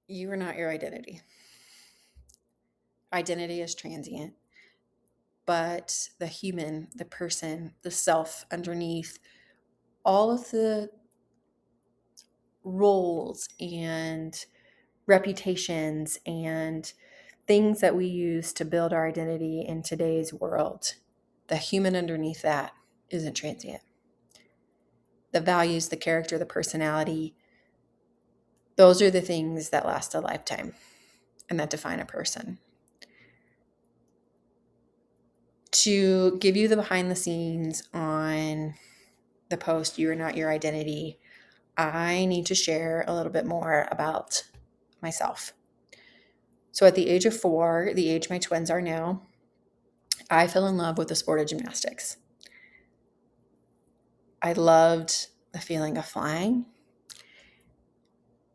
You are not your identity. Identity is transient, but the human, the person, the self underneath all of the roles and reputations and things that we use to build our identity in today's world, the human underneath that isn't transient. The values, the character, the personality, those are the things that last a lifetime and that define a person. To give you the behind the scenes on the post, You Are Not Your Identity, I need to share a little bit more about myself. So at the age of 4, the age my twins are now, I fell in love with the sport of gymnastics. I loved the feeling of flying.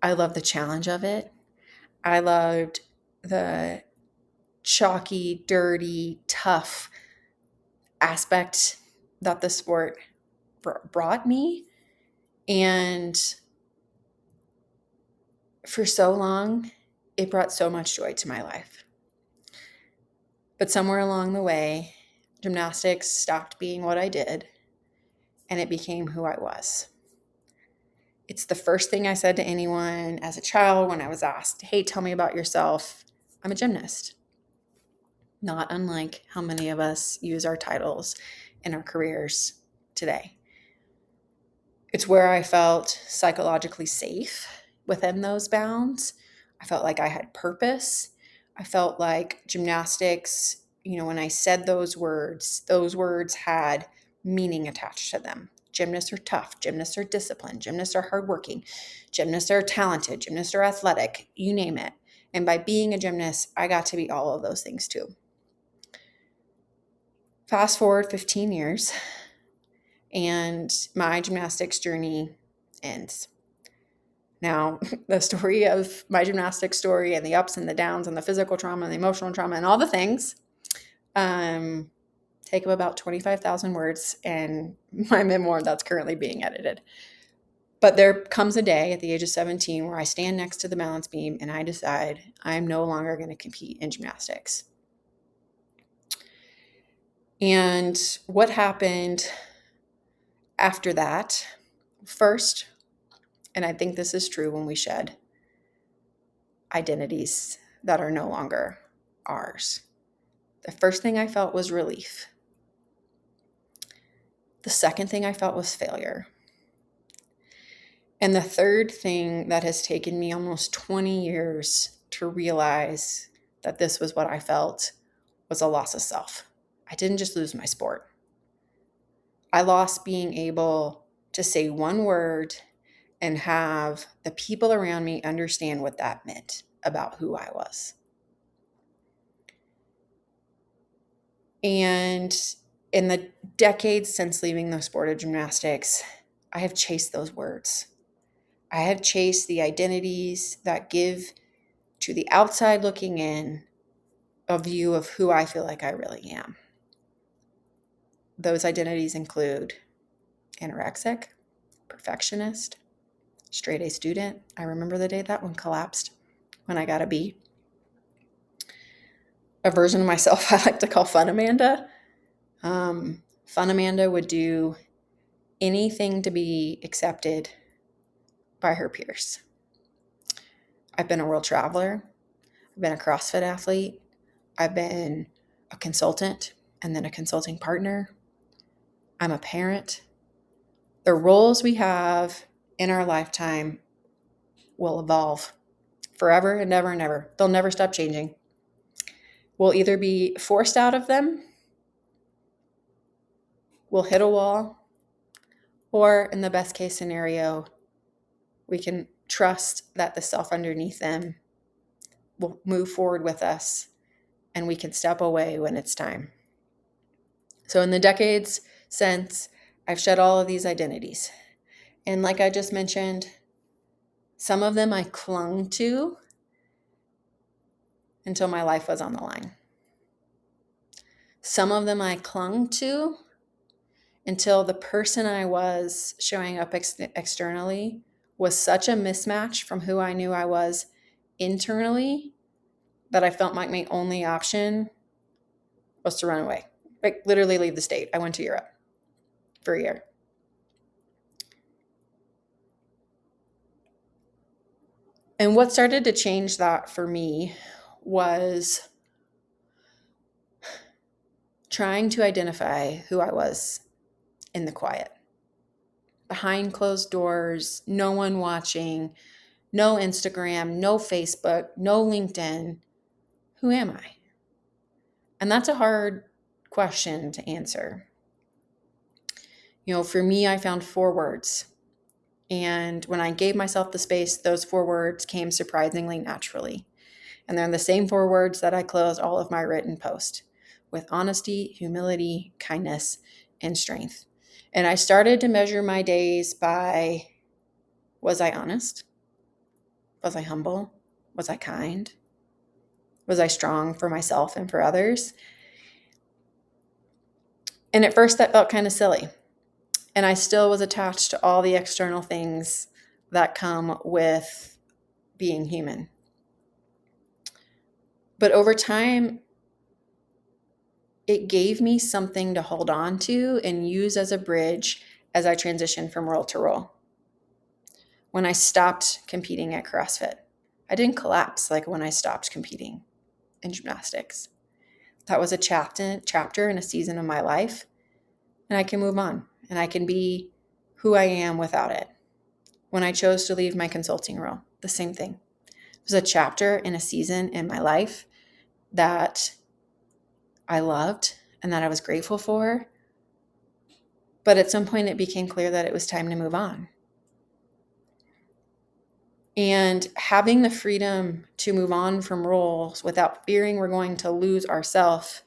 I loved the challenge of it. I loved the chalky, dirty, tough aspect that the sport brought me. And for so long, it brought so much joy to my life. But somewhere along the way, gymnastics stopped being what I did, and it became who I was. It's the first thing I said to anyone as a child when I was asked, "Hey, tell me about yourself." I'm a gymnast. Not unlike how many of us use our titles in our careers today. It's where I felt psychologically safe within those bounds. I felt like I had purpose. I felt like gymnastics, when I said those words had meaning attached to them. Gymnasts are tough. Gymnasts are disciplined. Gymnasts are hardworking. Gymnasts are talented. Gymnasts are athletic. You name it. And by being a gymnast, I got to be all of those things too. Fast forward 15 years, and my gymnastics journey ends. Now, the story of my gymnastics story and the ups and the downs and the physical trauma and the emotional trauma and all the things take up about 25,000 words in my memoir that's currently being edited. But there comes a day at the age of 17 where I stand next to the balance beam and I decide I'm no longer going to compete in gymnastics. And what happened after that, first, and I think this is true when we shed identities that are no longer ours. The first thing I felt was relief. The second thing I felt was failure. And the third thing that has taken me almost 20 years to realize that this was what I felt was a loss of self. I didn't just lose my sport. I lost being able to say one word and have the people around me understand what that meant about who I was. And in the decades since leaving the sport of gymnastics, I have chased those words. I have chased the identities that give to the outside looking in a view of who I feel like I really am. Those identities include anorexic, perfectionist, straight A student. I remember the day that one collapsed when I got a B. A version of myself I like to call Fun Amanda. Fun Amanda would do anything to be accepted by her peers. I've been a world traveler. I've been a CrossFit athlete. I've been a consultant and then a consulting partner. I'm a parent. The roles we have in our lifetime will evolve forever and ever and ever. They'll never stop changing. We'll either be forced out of them, we'll hit a wall, or in the best case scenario, we can trust that the self underneath them will move forward with us and we can step away when it's time. So in the decades since, I've shed all of these identities. And like I just mentioned, some of them I clung to until my life was on the line. Some of them I clung to until the person I was showing up externally was such a mismatch from who I knew I was internally that I felt like my only option was to run away. Like literally leave the state. I went to Europe for a year. And what started to change that for me was trying to identify who I was in the quiet. Behind closed doors, no one watching, no Instagram, no Facebook, no LinkedIn. Who am I? And that's a hard question to answer. For me, I found 4 words. And when I gave myself the space, those 4 words came surprisingly naturally. And they're the same 4 words that I closed all of my written posts with: honesty, humility, kindness, and strength. And I started to measure my days by, was I honest? Was I humble? Was I kind? Was I strong for myself and for others? And at first that felt kind of silly. And I still was attached to all the external things that come with being human. But over time, it gave me something to hold on to and use as a bridge as I transitioned from role to role. When I stopped competing at CrossFit, I didn't collapse like when I stopped competing in gymnastics. That was a chapter in a season of my life, and I can move on, and I can be who I am without it. When I chose to leave my consulting role, the same thing. It was a chapter in a season in my life that I loved and that I was grateful for. But at some point, it became clear that it was time to move on. And having the freedom to move on from roles without fearing we're going to lose ourselves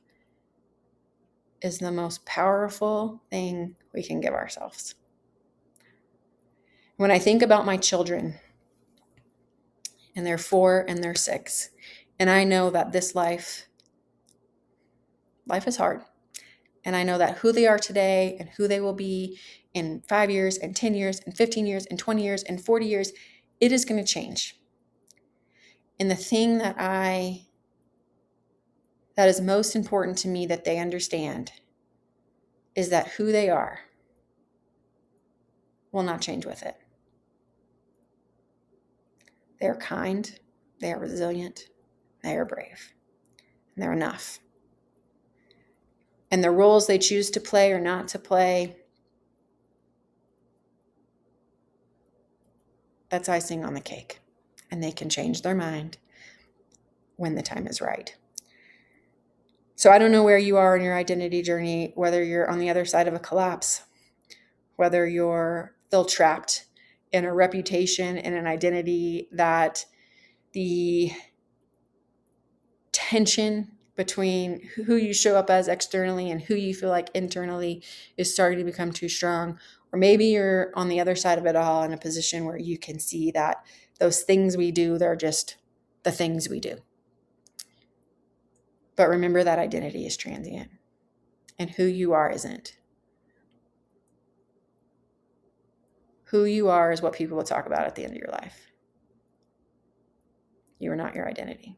is the most powerful thing we can give ourselves. When I think about my children, and they're 4 and they're 6, and I know that this life is hard. And I know that who they are today and who they will be in 5 years and 10 years and 15 years and 20 years and 40 years, it is going to change. And the thing that is most important to me that they understand is that who they are will not change with it. They are kind, they are resilient, they are brave, and they're enough. And the roles they choose to play or not to play, that's icing on the cake. And they can change their mind when the time is right. So I don't know where you are in your identity journey, whether you're on the other side of a collapse, whether you're still trapped in a reputation and an identity that the tension between who you show up as externally and who you feel like internally is starting to become too strong. Or maybe you're on the other side of it all in a position where you can see that those things we do, they're just the things we do. But remember that identity is transient and who you are isn't. Who you are is what people will talk about at the end of your life. You are not your identity.